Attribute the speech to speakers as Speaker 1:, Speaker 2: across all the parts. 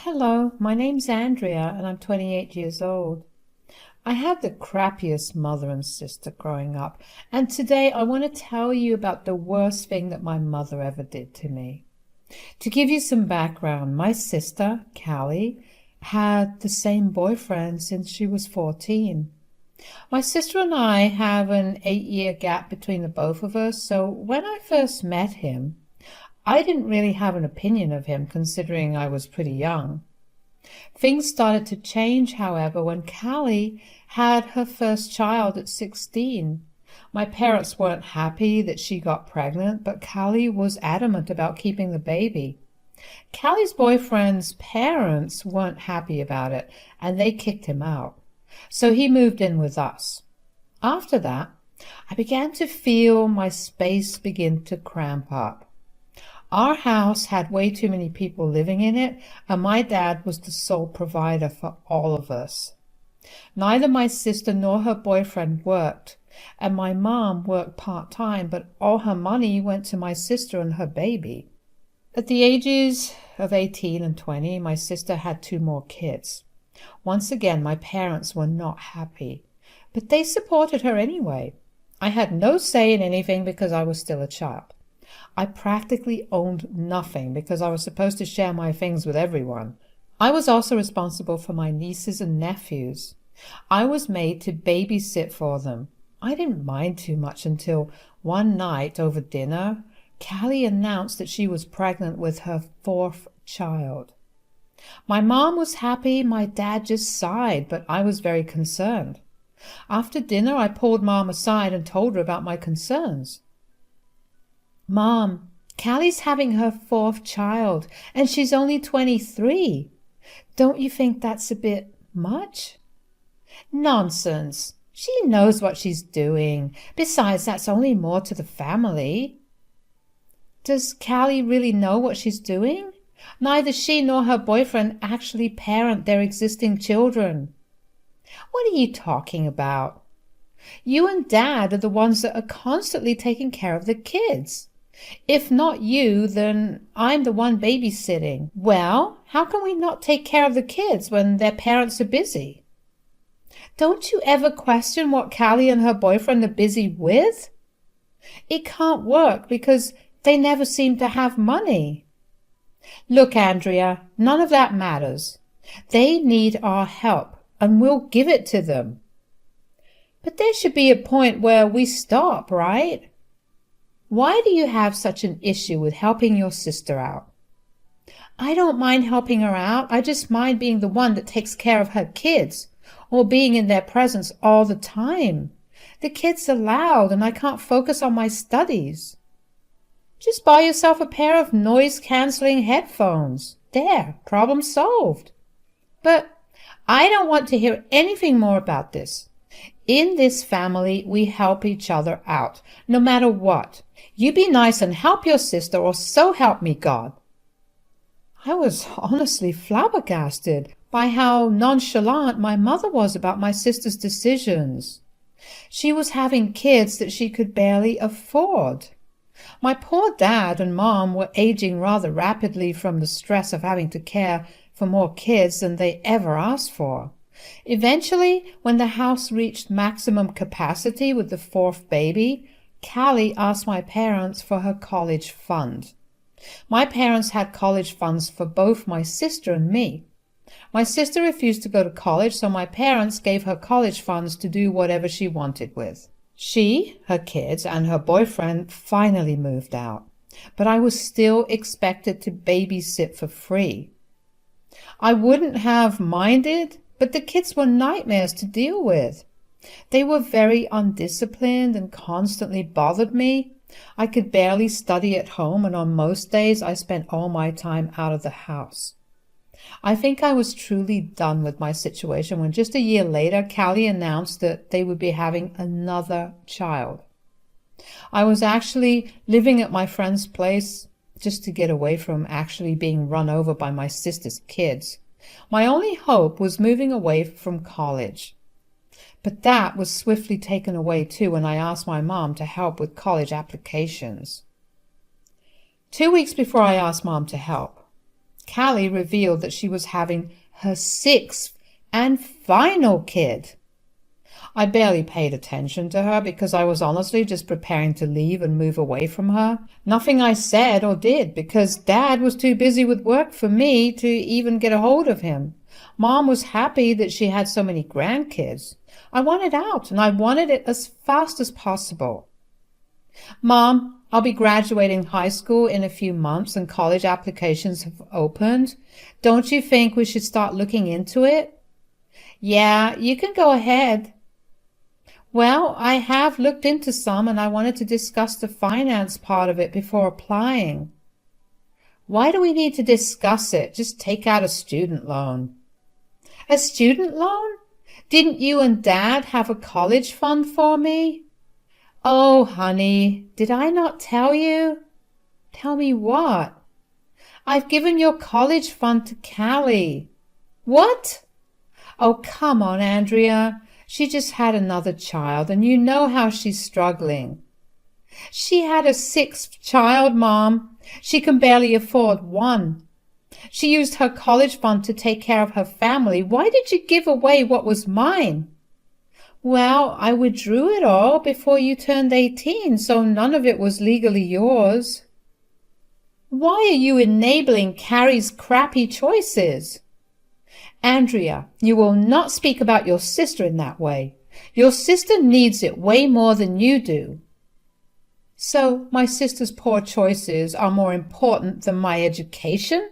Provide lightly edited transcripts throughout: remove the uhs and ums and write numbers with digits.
Speaker 1: Hello, my name's Andrea and I'm 28 years old. I had the crappiest mother and sister growing up, and today I want to tell you about the worst thing that my mother ever did to me. To give you some background, my sister, Callie, had the same boyfriend since she was 14. My sister and I have an 8-year gap between the both of us, so when I first met him, I didn't really have an opinion of him considering I was pretty young. Things started to change, however, when Callie had her first child at 16. My parents weren't happy that she got pregnant, but Callie was adamant about keeping the baby. Callie's boyfriend's parents weren't happy about it, and they kicked him out. So he moved in with us. After that, I began to feel my space begin to cramp up. Our house had way too many people living in it, and my dad was the sole provider for all of us. Neither my sister nor her boyfriend worked, and my mom worked part-time, but all her money went to my sister and her baby. At the ages of 18 and 20, my sister had 2 more kids. Once again, my parents were not happy, but they supported her anyway. I had no say in anything because I was still a child. I practically owned nothing because I was supposed to share my things with everyone. I was also responsible for my nieces and nephews. I was made to babysit for them. I didn't mind too much until one night over dinner, Callie announced that she was pregnant with her 4th child. My mom was happy, my dad just sighed, but I was very concerned. After dinner, I pulled Mom aside and told her about my concerns. Mom, Callie's having her 4th child, and she's only 23. Don't you think that's a bit much? Nonsense. She knows what she's doing. Besides, that's only more to the family. Does Callie really know what she's doing? Neither she nor her boyfriend actually parent their existing children. What are you talking about? You and Dad are the ones that are constantly taking care of the kids. If not you, then I'm the one babysitting. Well, how can we not take care of the kids when their parents are busy? Don't you ever question what Callie and her boyfriend are busy with? It can't work because they never seem to have money. Look, Andrea, none of that matters. They need our help, and we'll give it to them. But there should be a point where we stop, right? Why do you have such an issue with helping your sister out? I don't mind helping her out. I just mind being the one that takes care of her kids, or being in their presence all the time. The kids are loud, and I can't focus on my studies. Just buy yourself a pair of noise-canceling headphones. There, problem solved. But I don't want to hear anything more about this. In this family, we help each other out, no matter what. You be nice and help your sister, or so help me God. I was honestly flabbergasted by how nonchalant my mother was about my sister's decisions. She was having kids that she could barely afford. My poor dad and mom were aging rather rapidly from the stress of having to care for more kids than they ever asked for. Eventually, when the house reached maximum capacity with the 4th baby, Callie asked my parents for her college fund. My parents had college funds for both my sister and me. My sister refused to go to college, so my parents gave her college funds to do whatever she wanted with. She, her kids, and her boyfriend finally moved out, but I was still expected to babysit for free. I wouldn't have minded, but the kids were nightmares to deal with. They were very undisciplined and constantly bothered me. I could barely study at home, and on most days I spent all my time out of the house. I think I was truly done with my situation when just a year later, Callie announced that they would be having another child. I was actually living at my friend's place just to get away from actually being run over by my sister's kids. My only hope was moving away from college. But that was swiftly taken away too when I asked my mom to help with college applications. 2 weeks before I asked Mom to help, Callie revealed that she was having her sixth and final kid. I barely paid attention to her because I was honestly just preparing to leave and move away from her. Nothing I said or did because Dad was too busy with work for me to even get a hold of him. Mom was happy that she had so many grandkids. I wanted out, and I wanted it as fast as possible. Mom, I'll be graduating high school in a few months and college applications have opened. Don't you think we should start looking into it? Yeah, you can go ahead. Well, I have looked into some and I wanted to discuss the finance part of it before applying. Why do we need to discuss it? Just take out a student loan. A student loan? Didn't you and Dad have a college fund for me? Oh, honey, did I not tell you? Tell me what? I've given your college fund to Callie. What? Oh, come on, Andrea. She just had another child, and you know how she's struggling. She had a sixth child, Mom. She can barely afford one. She used her college fund to take care of her family. Why did you give away what was mine? Well, I withdrew it all before you turned 18, so none of it was legally yours. Why are you enabling Carrie's crappy choices? Andrea, you will not speak about your sister in that way. Your sister needs it way more than you do. So my sister's poor choices are more important than my education?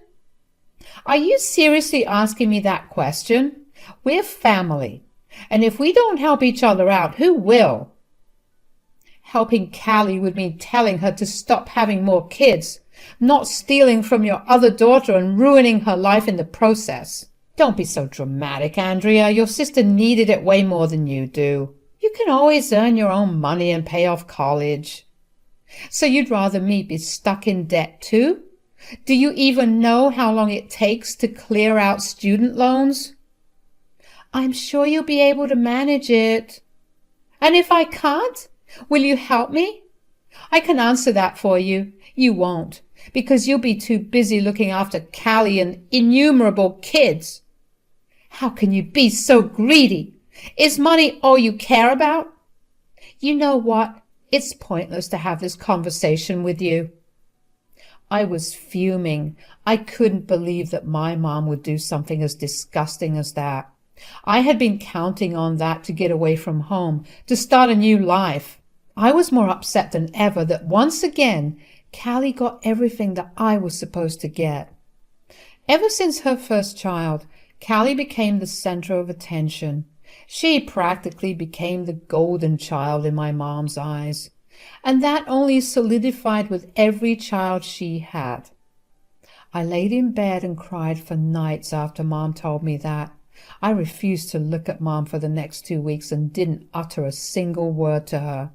Speaker 1: Are you seriously asking me that question? We're family, and if we don't help each other out, who will? Helping Callie would mean telling her to stop having more kids, not stealing from your other daughter and ruining her life in the process. Don't be so dramatic, Andrea. Your sister needed it way more than you do. You can always earn your own money and pay off college. So you'd rather me be stuck in debt too? Do you even know how long it takes to clear out student loans? I'm sure you'll be able to manage it. And if I can't, will you help me? I can answer that for you. You won't, because you'll be too busy looking after Callie and innumerable kids. How can you be so greedy? Is money all you care about? You know what? It's pointless to have this conversation with you. I was fuming. I couldn't believe that my mom would do something as disgusting as that. I had been counting on that to get away from home, to start a new life. I was more upset than ever that once again Callie got everything that I was supposed to get. Ever since her first child, Callie became the center of attention. She practically became the golden child in my mom's eyes, and that only solidified with every child she had. I laid in bed and cried for nights after Mom told me that. I refused to look at Mom for the next 2 weeks and didn't utter a single word to her.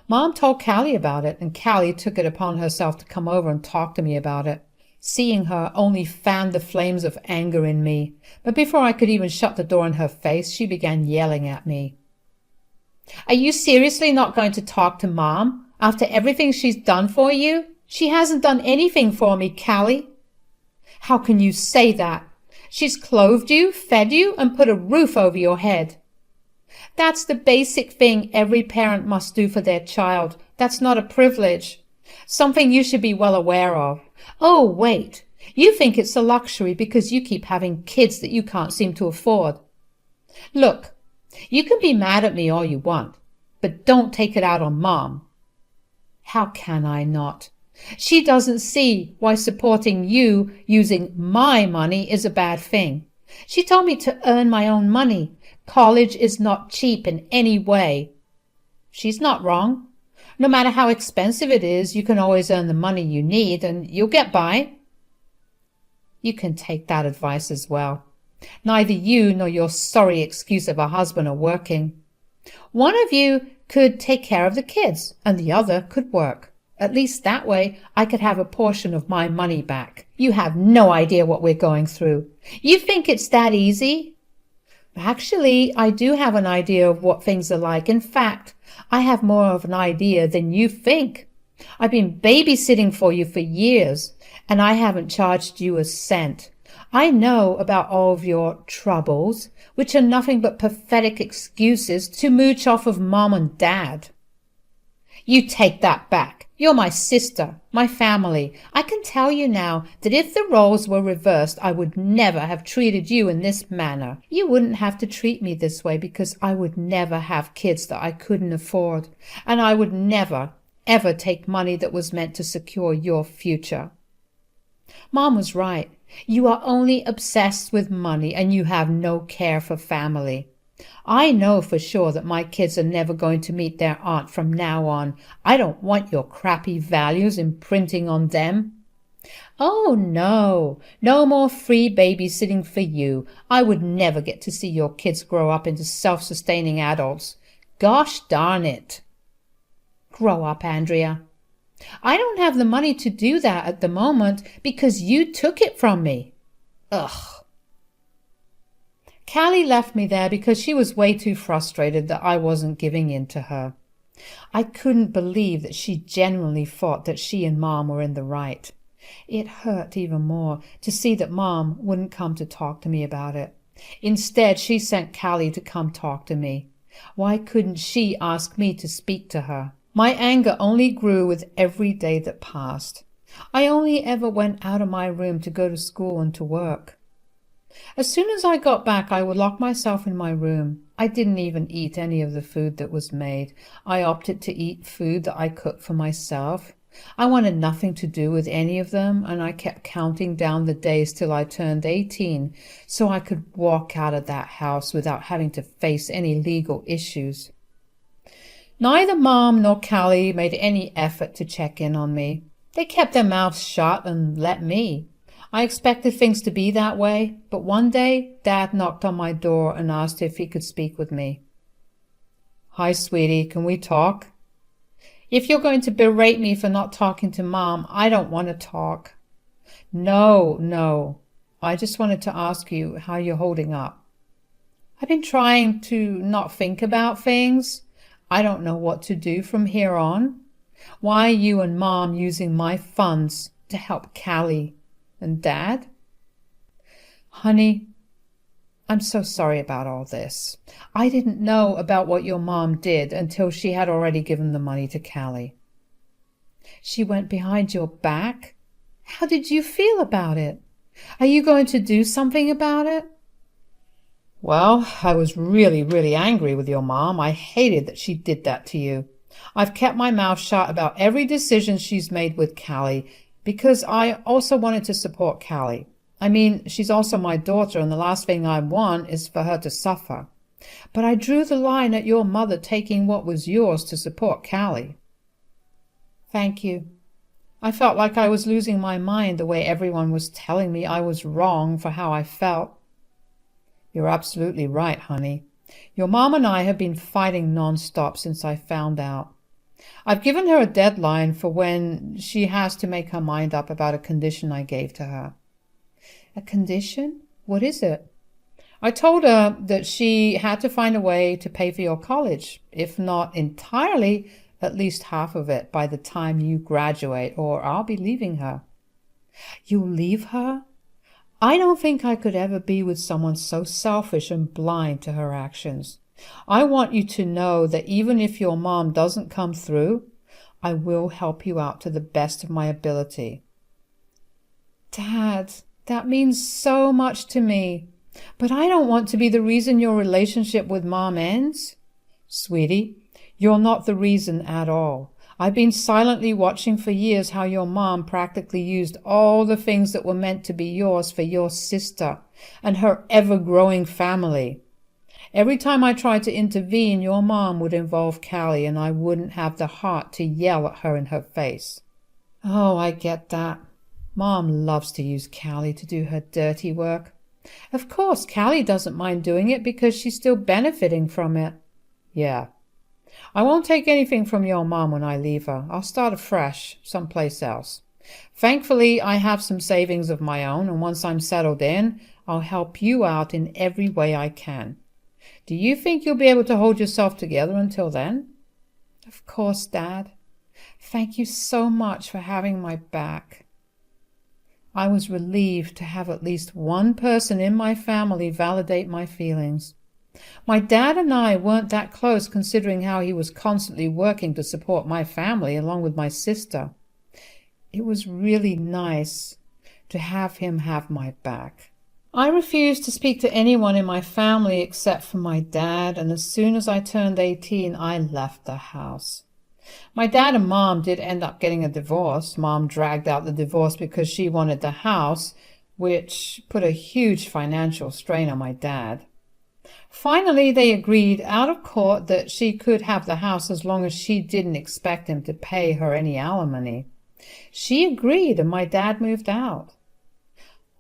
Speaker 1: Mom told Callie about it, and Callie took it upon herself to come over and talk to me about it. Seeing her only fanned the flames of anger in me, but before I could even shut the door in her face, she began yelling at me. Are you seriously not going to talk to Mom after everything she's done for you? She hasn't done anything for me, Callie. How can you say that? She's clothed you, fed you, and put a roof over your head. That's the basic thing every parent must do for their child. That's not a privilege. Something you should be well aware of. Oh, wait. You think it's a luxury because you keep having kids that you can't seem to afford. Look, you can be mad at me all you want, but don't take it out on Mom. How can I not? She doesn't see why supporting you using my money is a bad thing. She told me to earn my own money. College is not cheap in any way. She's not wrong. No matter how expensive it is, you can always earn the money you need and you'll get by. You can take that advice as well. Neither you nor your sorry excuse of a husband are working. One of you could take care of the kids and the other could work. At least that way I could have a portion of my money back. You have no idea what we're going through. You think it's that easy? Actually, I do have an idea of what things are like. In fact, I have more of an idea than you think. I've been babysitting for you for years, And I haven't charged you a cent. I know about all of your troubles, which are nothing but pathetic excuses to mooch off of Mom and Dad. You take that back. You're my sister, my family. I can tell you now that if the roles were reversed, I would never have treated you in this manner. You wouldn't have to treat me this way because I would never have kids that I couldn't afford, and I would never, ever take money that was meant to secure your future. Mom was right. You are only obsessed with money and you have no care for family. I know for sure that my kids are never going to meet their aunt from now on. I don't want your crappy values imprinting on them. Oh, no. No more free babysitting for you. I would never get to see your kids grow up into self-sustaining adults. Gosh darn it. Grow up, Andrea. I don't have the money to do that at the moment because you took it from me. Ugh. Callie left me there because she was way too frustrated that I wasn't giving in to her. I couldn't believe that she genuinely thought that she and Mom were in the right. It hurt even more to see that Mom wouldn't come to talk to me about it. Instead, she sent Callie to come talk to me. Why couldn't she ask me to speak to her? My anger only grew with every day that passed. I only ever went out of my room to go to school and to work. As soon as I got back, I would lock myself in my room. I didn't even eat any of the food that was made. I opted to eat food that I cooked for myself. I wanted nothing to do with any of them, and I kept counting down the days till I turned 18, so I could walk out of that house without having to face any legal issues. Neither Mom nor Callie made any effort to check in on me. They kept their mouths shut and let me. I expected things to be that way, but one day Dad knocked on my door and asked if he could speak with me. "Hi, sweetie, can we talk?" "If you're going to berate me for not talking to Mom, I don't want to talk." No. I just wanted to ask you how you're holding up." "I've been trying to not think about things. I don't know what to do from here on. Why are you and Mom using my funds to help Callie and Dad?" "Honey, I'm so sorry about all this. I didn't know about what your mom did until she had already given the money to Callie." "She went behind your back? How did you feel about it? Are you going to do something about it?" "Well, I was really angry with your mom. I hated that she did that to you. I've kept my mouth shut about every decision she's made with Callie, because I also wanted to support Callie. I mean, she's also my daughter, and the last thing I want is for her to suffer. But I drew the line at your mother taking what was yours to support Callie." "Thank you. I felt like I was losing my mind the way everyone was telling me I was wrong for how I felt." "You're absolutely right, honey. Your mom and I have been fighting non-stop since I found out. I've given her a deadline for when she has to make her mind up about a condition I gave to her." "A condition? What is it?" "I told her that she had to find a way to pay for your college, if not entirely, at least half of it by the time you graduate, or I'll be leaving her." "You'll leave her? I don't think I could ever be with someone so selfish and blind to her actions. I want you to know that even if your mom doesn't come through, I will help you out to the best of my ability." "Dad, that means so much to me. But I don't want to be the reason your relationship with Mom ends." "Sweetie, you're not the reason at all. I've been silently watching for years how your mom practically used all the things that were meant to be yours for your sister and her ever-growing family. Every time I tried to intervene, your mom would involve Callie, and I wouldn't have the heart to yell at her in her face." "Oh, I get that. Mom loves to use Callie to do her dirty work. Of course, Callie doesn't mind doing it because she's still benefiting from it." "Yeah. I won't take anything from your mom when I leave her. I'll start afresh, someplace else. Thankfully, I have some savings of my own, and once I'm settled in, I'll help you out in every way I can. Do you think you'll be able to hold yourself together until then?" "Of course, Dad. Thank you so much for having my back." I was relieved to have at least one person in my family validate my feelings. My dad and I weren't that close, considering how he was constantly working to support my family along with my sister. It was really nice to have him have my back. I refused to speak to anyone in my family except for my dad, and as soon as I turned 18, I left the house. My dad and Mom did end up getting a divorce. Mom dragged out the divorce because she wanted the house, which put a huge financial strain on my dad. Finally, they agreed out of court that she could have the house as long as she didn't expect him to pay her any alimony. She agreed, and my dad moved out.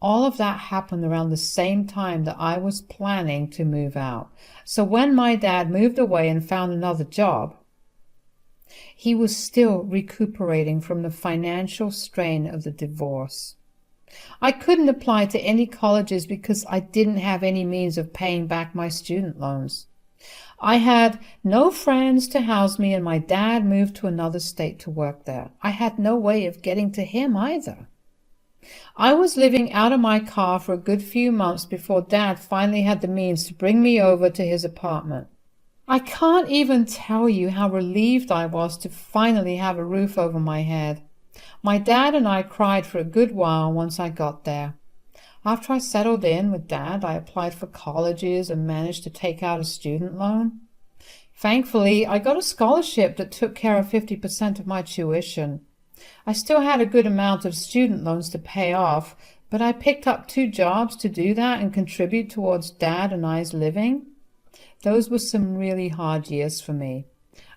Speaker 1: All of that happened around the same time that I was planning to move out. So when my dad moved away and found another job, he was still recuperating from the financial strain of the divorce. I couldn't apply to any colleges because I didn't have any means of paying back my student loans. I had no friends to house me, and my dad moved to another state to work there. I had no way of getting to him either. I was living out of my car for a good few months before Dad finally had the means to bring me over to his apartment. I can't even tell you how relieved I was to finally have a roof over my head. My dad and I cried for a good while once I got there. After I settled in with Dad, I applied for colleges and managed to take out a student loan. Thankfully, I got a scholarship that took care of 50% of my tuition. I still had a good amount of student loans to pay off, but I picked up 2 jobs to do that and contribute towards Dad and I's living. Those were some really hard years for me.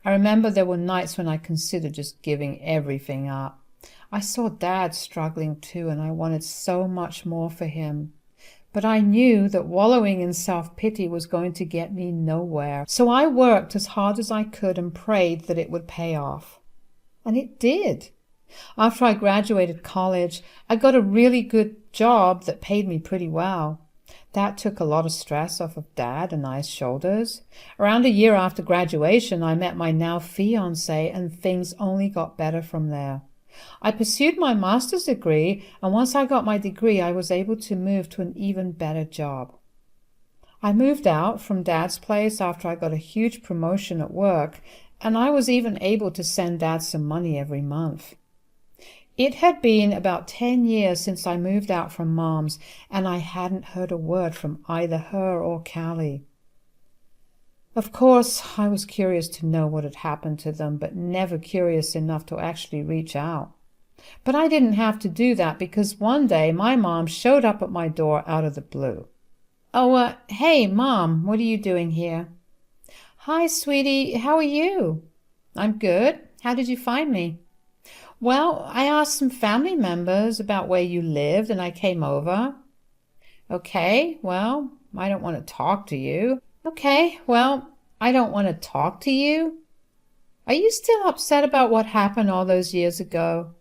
Speaker 1: I remember there were nights when I considered just giving everything up. I saw Dad struggling too, and I wanted so much more for him. But I knew that wallowing in self-pity was going to get me nowhere. So I worked as hard as I could and prayed that it would pay off. And it did. After I graduated college, I got a really good job that paid me pretty well. That took a lot of stress off of Dad and I's shoulders. Around a year after graduation, I met my now fiancé, and things only got better from there. I pursued my master's degree, and once I got my degree, I was able to move to an even better job. I moved out from Dad's place after I got a huge promotion at work, and I was even able to send Dad some money every month. It had been about 10 years since I moved out from Mom's, and I hadn't heard a word from either her or Callie. Of course, I was curious to know what had happened to them, but never curious enough to actually reach out. But I didn't have to do that because one day my mom showed up at my door out of the blue. "Oh, hey, Mom, what are you doing here?" "Hi, sweetie, how are you?" "I'm good. How did you find me?" "Well, I asked some family members about where you lived, and I came over." "Okay, well, I don't want to talk to you." "Okay, well, I don't want to talk to you." "Are you still upset about what happened all those years ago?"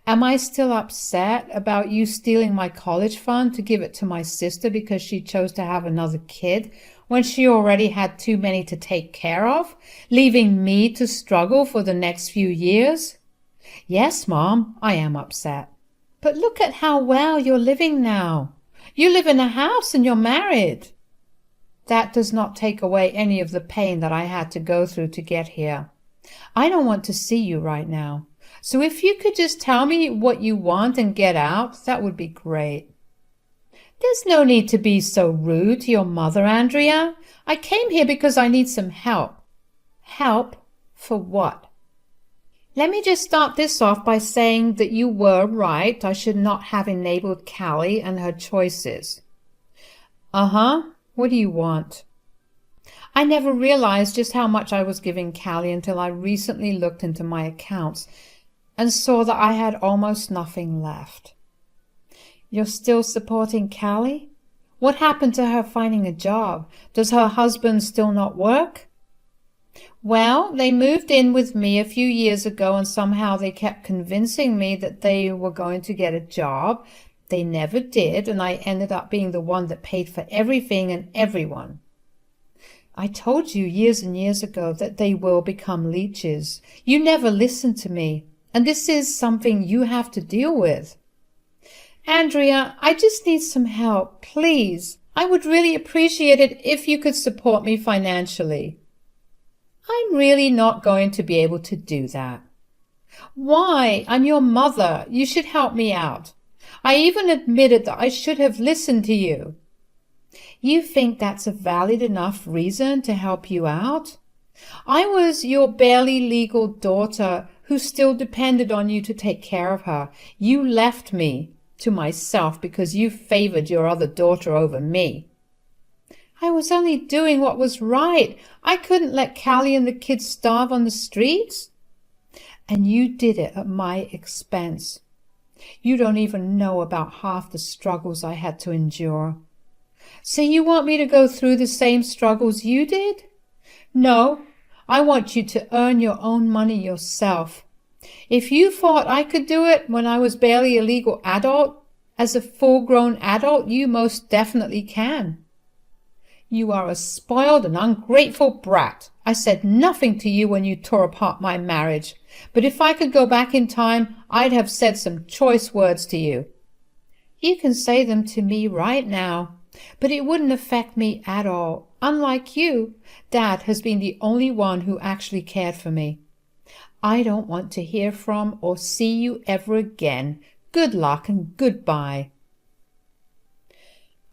Speaker 1: "Am I still upset about you stealing my college fund to give it to my sister because she chose to have another kid when she already had too many to take care of, leaving me to struggle for the next few years?" "Yes, Mom, I am upset." "But look at how well you're living now. You live in a house and you're married." "That does not take away any of the pain that I had to go through to get here. I don't want to see you right now. So if you could just tell me what you want and get out, that would be great." "There's no need to be so rude to your mother, Andrea. I came here because I need some help." "Help? For what?" "Let me just start this off by saying that you were right. I should not have enabled Callie and her choices." "Uh-huh. What do you want?" "I never realized just how much I was giving Callie until I recently looked into my accounts and saw that I had almost nothing left." "You're still supporting Callie? What happened to her finding a job? Does her husband still not work?" "Well, they moved in with me a few years ago, and somehow they kept convincing me that they were going to get a job. They never did, and I ended up being the one that paid for everything and everyone. I told you years and years ago that they will become leeches. You never listened to me, and this is something you have to deal with." Andrea, I just need some help, please. I would really appreciate it if you could support me financially. I'm really not going to be able to do that. Why? I'm your mother. You should help me out. I even admitted that I should have listened to you. You think that's a valid enough reason to help you out? I was your barely legal daughter who still depended on you to take care of her. You left me to myself because you favored your other daughter over me. I was only doing what was right. I couldn't let Callie and the kids starve on the streets. And you did it at my expense. You don't even know about half the struggles I had to endure. So you want me to go through the same struggles you did? No, I want you to earn your own money yourself. If you thought I could do it when I was barely a legal adult, as a full-grown adult, you most definitely can. You are a spoiled and ungrateful brat. I said nothing to you when you tore apart my marriage, but if I could go back in time, I'd have said some choice words to you. You can say them to me right now, but it wouldn't affect me at all. Unlike you, Dad has been the only one who actually cared for me. I don't want to hear from or see you ever again. Good luck and goodbye.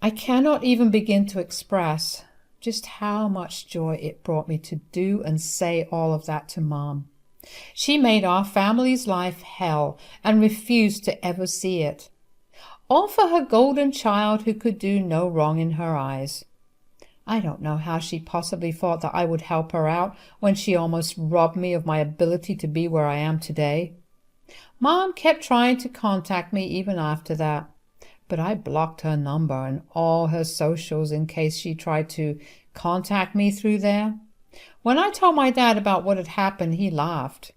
Speaker 1: I cannot even begin to express just how much joy it brought me to do and say all of that to Mom. She made our family's life hell and refused to ever see it. All for her golden child who could do no wrong in her eyes. I don't know how she possibly thought that I would help her out when she almost robbed me of my ability to be where I am today. Mom kept trying to contact me even after that, but I blocked her number and all her socials in case she tried to contact me through there. When I told my dad about what had happened, he laughed.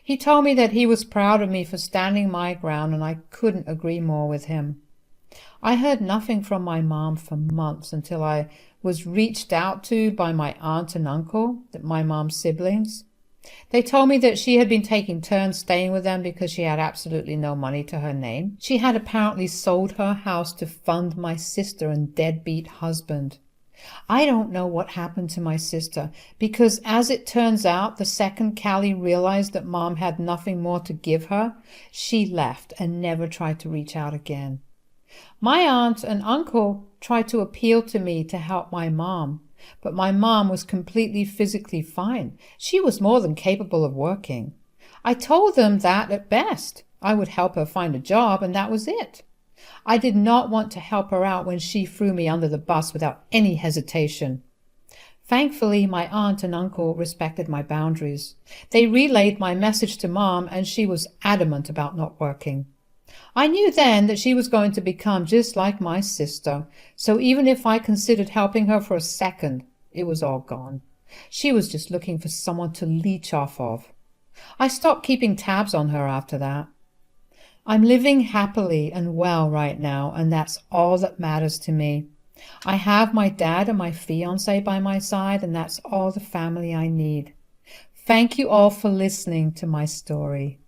Speaker 1: He told me that he was proud of me for standing my ground, and I couldn't agree more with him. I heard nothing from my mom for months until I was reached out to by my aunt and uncle, my mom's siblings. They told me that she had been taking turns staying with them because she had absolutely no money to her name. She had apparently sold her house to fund my sister and deadbeat husband. I don't know what happened to my sister, because as it turns out, the second Callie realized that Mom had nothing more to give her, she left and never tried to reach out again. My aunt and uncle tried to appeal to me to help my mom, but my mom was completely physically fine. She was more than capable of working. I told them that at best I would help her find a job, and that was it. I did not want to help her out when she threw me under the bus without any hesitation. Thankfully, my aunt and uncle respected my boundaries. They relayed my message to Mom, and she was adamant about not working. I knew then that she was going to become just like my sister, so even if I considered helping her for a second, it was all gone. She was just looking for someone to leech off of. I stopped keeping tabs on her after that. I'm living happily and well right now, and that's all that matters to me. I have my dad and my fiancé by my side, and that's all the family I need. Thank you all for listening to my story.